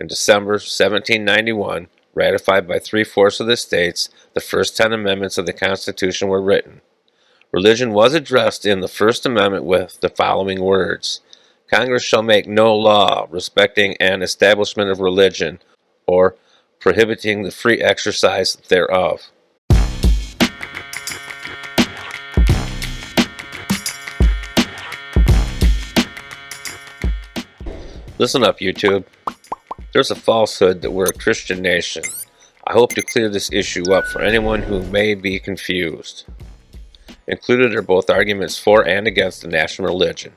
in December 1791, ratified by 3/4 of the states, the first 10 amendments of the Constitution were written. Religion was addressed in the First Amendment with the following words: Congress shall make no law respecting an establishment of religion or prohibiting the free exercise thereof. Listen up, YouTube. There's a falsehood that we're a Christian nation. I hope to clear this issue up for anyone who may be confused. Included are both arguments for and against the national religion.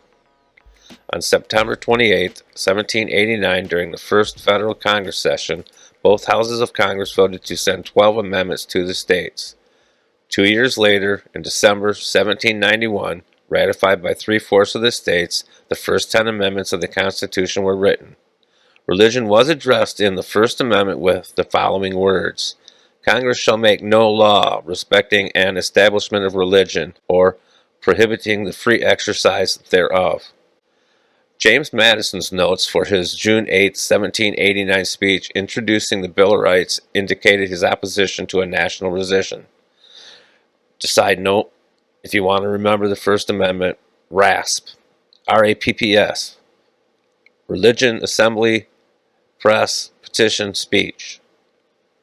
On September 28, 1789, during the first Federal Congress session, both houses of Congress voted to send 12 amendments to the states. 2 years later, in December 1791, ratified by 3/4 of the states, the first 10 amendments of the Constitution were written. Religion was addressed in the First Amendment with the following words: Congress shall make no law respecting an establishment of religion or prohibiting the free exercise thereof. James Madison's notes for his June 8, 1789 speech introducing the Bill of Rights indicated his opposition to a national religion. Side note, if you want to remember the First Amendment, RASP, R-A-P-P-S, Religion, Assembly, Press, Petition, Speech,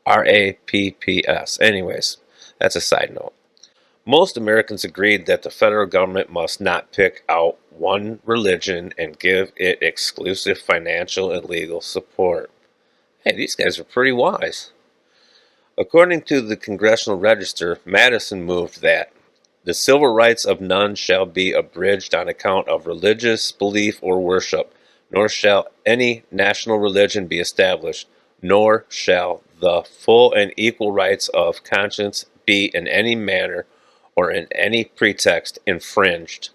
R-A-P-P-S. Anyways, that's a side note. Most Americans agreed that the federal government must not pick out one religion and give it exclusive financial and legal support. Hey, these guys are pretty wise. According to the Congressional Register, Madison moved that the civil rights of none shall be abridged on account of religious belief or worship, nor shall any national religion be established, nor shall the full and equal rights of conscience be in any manner or in any pretext infringed.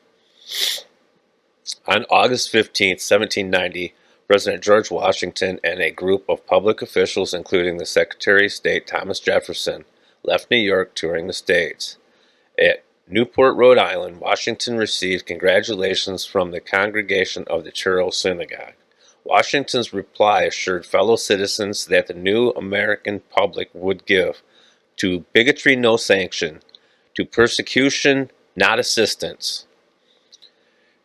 On August 15, 1790, President George Washington and a group of public officials, including the Secretary of State Thomas Jefferson, left New York touring the states. At Newport, Rhode Island, Washington received congratulations from the congregation of the Truro Synagogue. Washington's reply assured fellow citizens that the new American public would give to bigotry no sanction, to persecution not assistance.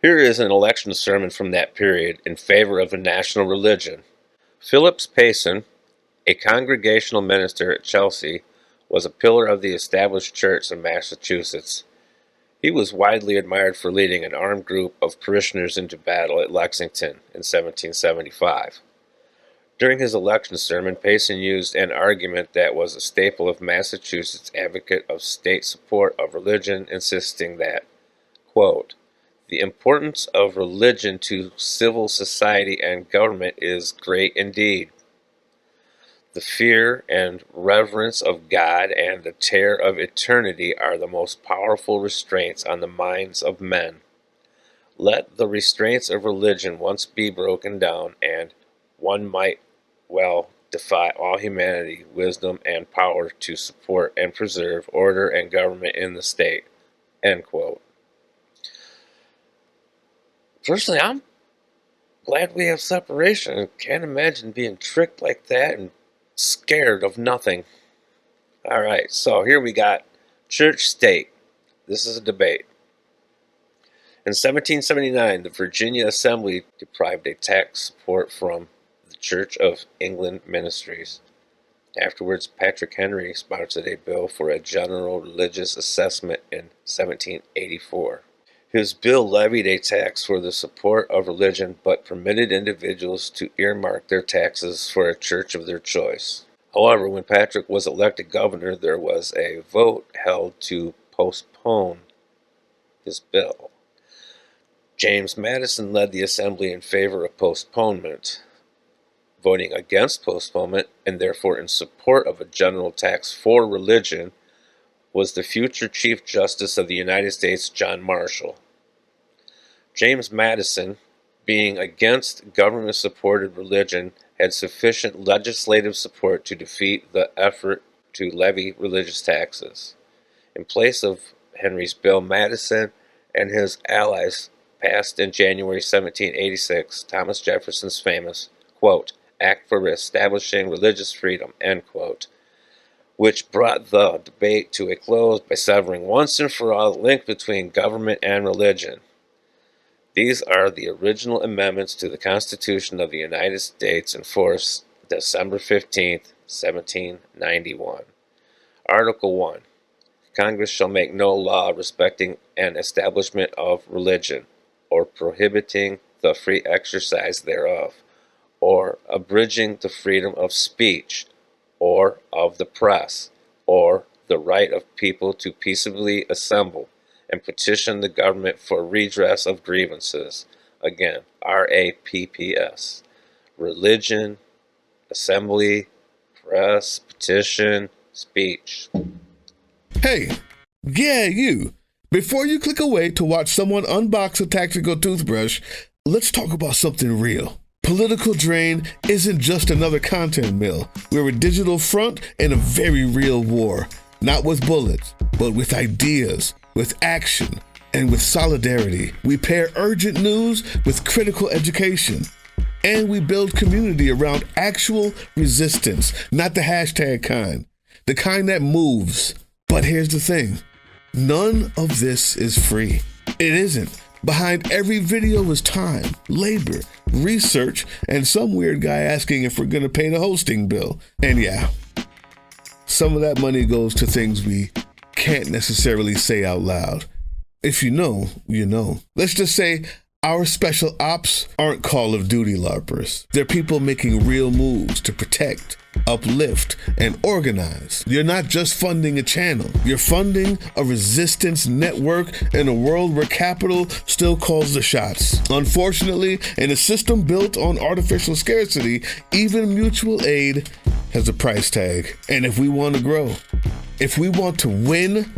Here is an election sermon from that period in favor of the national religion. Phillips Payson, a congregational minister at Chelsea, was a pillar of the established church of Massachusetts. He was widely admired for leading an armed group of parishioners into battle at Lexington in 1775. During his election sermon, Payson used an argument that was a staple of Massachusetts' advocate of state support of religion, insisting that, quote, the importance of religion to civil society and government is great indeed. The fear and reverence of God and the terror of eternity are the most powerful restraints on the minds of men. Let the restraints of religion once be broken down, and one might well defy all humanity, wisdom, and power to support and preserve order and government in the state. End quote. Personally, I'm glad we have separation. Can't imagine being tricked like that and scared of nothing. Alright, so here we got church-state. This is a debate. In 1779, the Virginia Assembly deprived a tax support from the Church of England ministries. Afterwards, Patrick Henry sponsored a bill for a general religious assessment in 1784. His bill levied a tax for the support of religion, but permitted individuals to earmark their taxes for a church of their choice. However, when Patrick was elected governor, there was a vote held to postpone his bill. James Madison led the assembly in favor of postponement. Voting against postponement, and therefore in support of a general tax for religion, was the future Chief Justice of the United States, John Marshall. James Madison, being against government-supported religion, had sufficient legislative support to defeat the effort to levy religious taxes. In place of Henry's bill, Madison and his allies passed in January 1786 Thomas Jefferson's famous, quote, Act for Establishing Religious Freedom, end quote, which brought the debate to a close by severing once and for all the link between government and religion. These are the original amendments to the Constitution of the United States in force December 15th, 1791. Article 1. Congress shall make no law respecting an establishment of religion, or prohibiting the free exercise thereof, or abridging the freedom of speech, or of the press, or the right of people to peaceably assemble and petition the government for redress of grievances. Again, RAPPS. Religion, assembly, press, petition, speech. Hey, yeah, you. Before you click away to watch someone unbox a tactical toothbrush, let's talk about something real. Political Drain isn't just another content mill. We're a digital front in a very real war. Not with bullets, but with ideas, with action, and with solidarity. We pair urgent news with critical education. And we build community around actual resistance, not the hashtag kind. The kind that moves. But here's the thing. None of this is free. It isn't. Behind every video is time, labor, research, and some weird guy asking if we're gonna pay the hosting bill. And yeah, some of that money goes to things we can't necessarily say out loud. If you know, you know. Let's just say our special ops aren't Call of Duty LARPers. They're people making real moves to protect, uplift, and organize. You're not just funding a channel. You're funding a resistance network in a world where capital still calls the shots. Unfortunately, in a system built on artificial scarcity, even mutual aid has a price tag. And if we want to grow, if we want to win,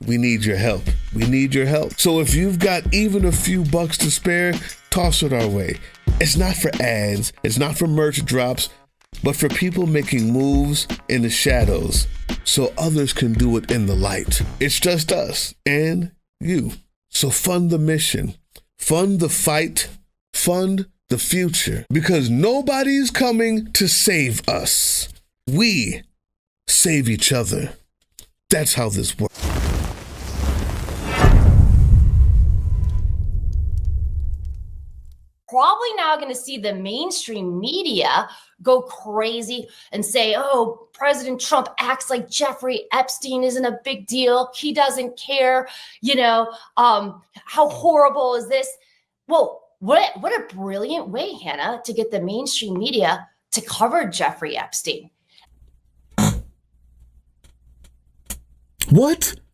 we need your help. We need your help. So if you've got even a few bucks to spare, toss it our way. It's not for ads, it's not for merch drops, but for people making moves in the shadows so others can do it in the light. It's just us and you. So fund the mission, fund the fight, fund the future, because nobody's coming to save us. We save each other. That's how this works. Probably now going to see the mainstream media go crazy and say, oh, President Trump acts like Jeffrey Epstein isn't a big deal. He doesn't care. How horrible is this? Well, what a brilliant way, Hannah, to get the mainstream media to cover Jeffrey Epstein. What?